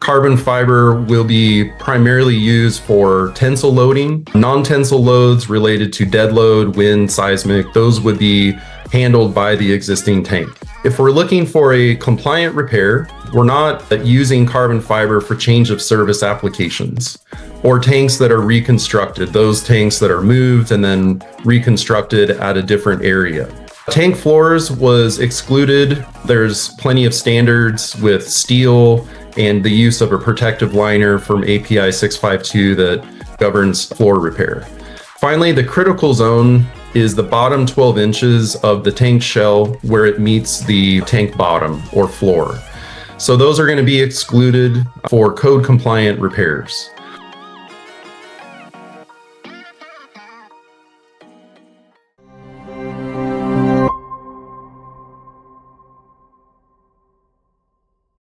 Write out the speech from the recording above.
Carbon fiber will be primarily used for tensile loading. Non-tensile loads related to dead load, wind, seismic, those would be handled by the existing tank. If we're looking for a compliant repair, we're not using carbon fiber for change of service applications or tanks that are reconstructed, those tanks that are moved and then reconstructed at a different area. Tank floors was excluded. There's plenty of standards with steel and the use of a protective liner from API 652 that governs floor repair. Finally, the critical zone is the bottom 12 inches of the tank shell where it meets the tank bottom or floor. So those are going to be excluded for code compliant repairs.